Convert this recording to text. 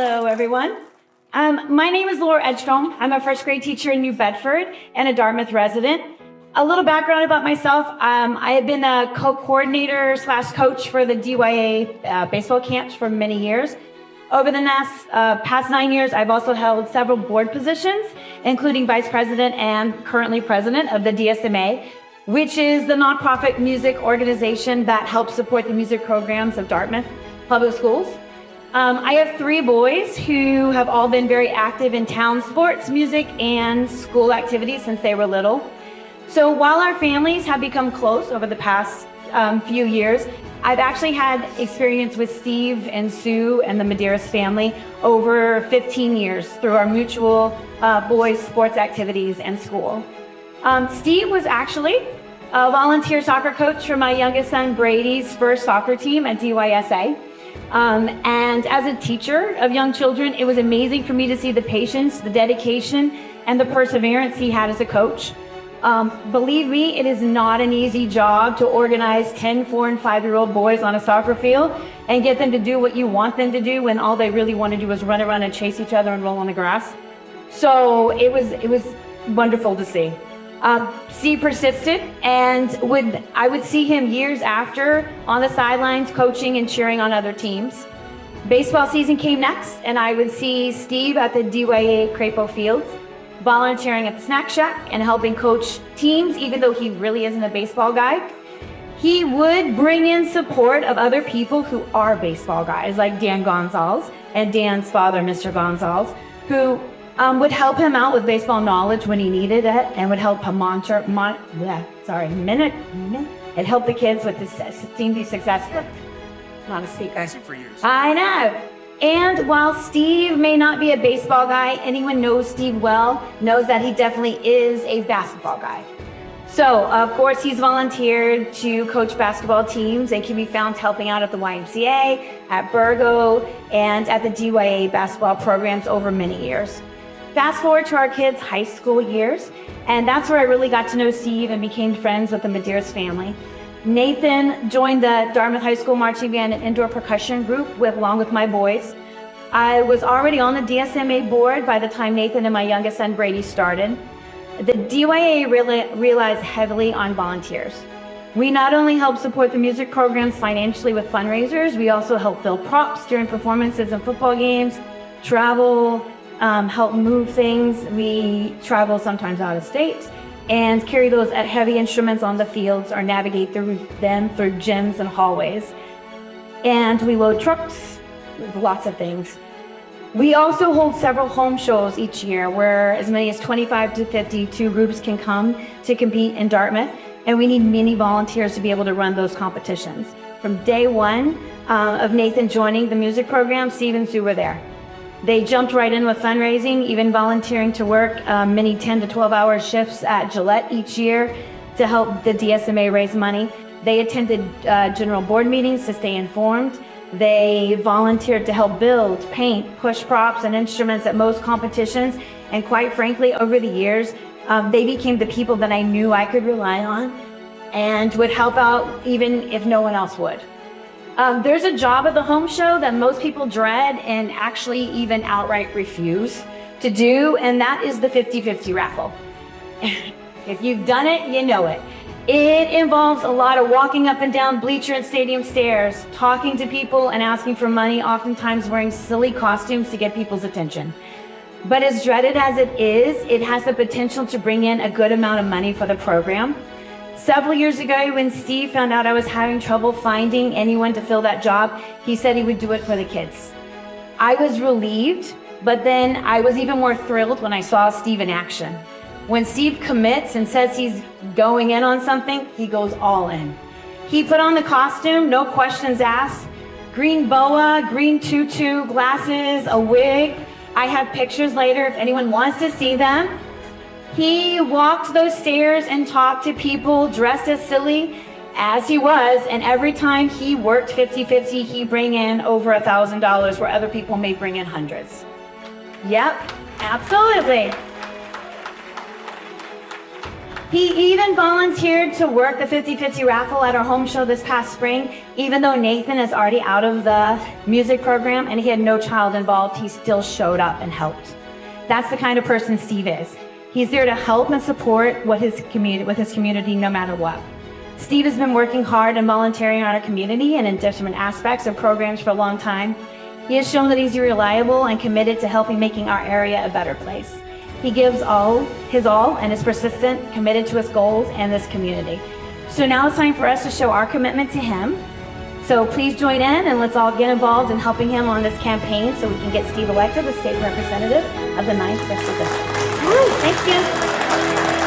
Hello, everyone. My name is Laura Edgebombe. I'm a first grade teacher in New Bedford and a Dartmouth resident. A little background about myself. I have been a co-coordinator / coach for the DYA baseball camps for many years. Over the past 9 years, I've also held several board positions, including vice president and currently president of the DSMA, which is the nonprofit music organization that helps support the music programs of Dartmouth Public Schools. I have 3 boys who have all been very active in town sports, music, and school activities since they were little. So while our families have become close over the past few years, I've actually had experience with Steve and Sue and the Medeiros family over 15 years through our mutual boys' sports activities and school. Steve was actually a volunteer soccer coach for my youngest son Brady's first soccer team at DYSA. And as a teacher of young children, it was amazing for me to see the patience, the dedication, and the perseverance he had as a coach. Believe me, it is not an easy job to organize 10, 4, and 5-year-old boys on a soccer field and get them to do what you want them to do when all they really want to do is run around and chase each other and roll on the grass. So it was wonderful to see. Steve persisted, and I would see him years after on the sidelines coaching and cheering on other teams. Baseball season came next, and I would see Steve at the DYA Crapo Fields, volunteering at the snack shack and helping coach teams, even though he really isn't a baseball guy. He would bring in support of other people who are baseball guys, like Dan Gonzalez and Dan's father, Mr. Gonzalez, who would help him out with baseball knowledge when he needed it, and would help him and help the kids with this team be successful. Not a speaker. For years. I know. And while Steve may not be a baseball guy, anyone knows Steve well knows that he definitely is a basketball guy. So, of course, he's volunteered to coach basketball teams and can be found helping out at the YMCA, at Burgo, and at the DYA basketball programs over many years. Fast forward to our kids' high school years, and that's where I really got to know Steve and became friends with the Medeiros family. Nathan joined the Dartmouth High School Marching Band and Indoor Percussion Group along with my boys. I was already on the DSMA board by the time Nathan and my youngest son Brady started. The DYA relies heavily on volunteers. We not only help support the music programs financially with fundraisers, we also help fill props during performances and football games, travel, help move things. We travel sometimes out of state and carry those heavy instruments on the fields or navigate through gyms and hallways. And we load trucks with lots of things. We also hold several home shows each year where as many as 25 to 52 groups can come to compete in Dartmouth, and we need many volunteers to be able to run those competitions. From day one of Nathan joining the music program, Steve and Sue were there. They jumped right in with fundraising, even volunteering to work many 10 to 12-hour shifts at Gillette each year to help the DSMA raise money. They attended general board meetings to stay informed. They volunteered to help build, paint, push props and instruments at most competitions. And quite frankly, over the years, they became the people that I knew I could rely on and would help out even if no one else would. There's a job at the home show that most people dread and actually even outright refuse to do, and that is the 50-50 raffle. If you've done it, you know it. It involves a lot of walking up and down bleacher and stadium stairs, talking to people and asking for money, oftentimes wearing silly costumes to get people's attention. But as dreaded as it is, it has the potential to bring in a good amount of money for the program. Several years ago, when Steve found out I was having trouble finding anyone to fill that job, he said he would do it for the kids. I was relieved, but then I was even more thrilled when I saw Steve in action. When Steve commits and says he's going in on something, he goes all in. He put on the costume, no questions asked. Green boa, green tutu, glasses, a wig. I have pictures later if anyone wants to see them. He walked those stairs and talked to people dressed as silly as he was, and every time he worked 50-50, he'd bring in over $1,000 where other people may bring in hundreds. Yep, absolutely. He even volunteered to work the 50-50 raffle at our home show this past spring. Even though Nathan is already out of the music program and he had no child involved, he still showed up and helped. That's the kind of person Steve is. He's there to help and support with his community no matter what. Steve has been working hard and volunteering on our community and in different aspects of programs for a long time. He has shown that he's reliable and committed to helping making our area a better place. He gives his all and is persistent, committed to his goals and this community. So now it's time for us to show our commitment to him. So please join in and let's all get involved in helping him on this campaign so we can get Steve elected as state representative of the 9th Bristol District. Thank you.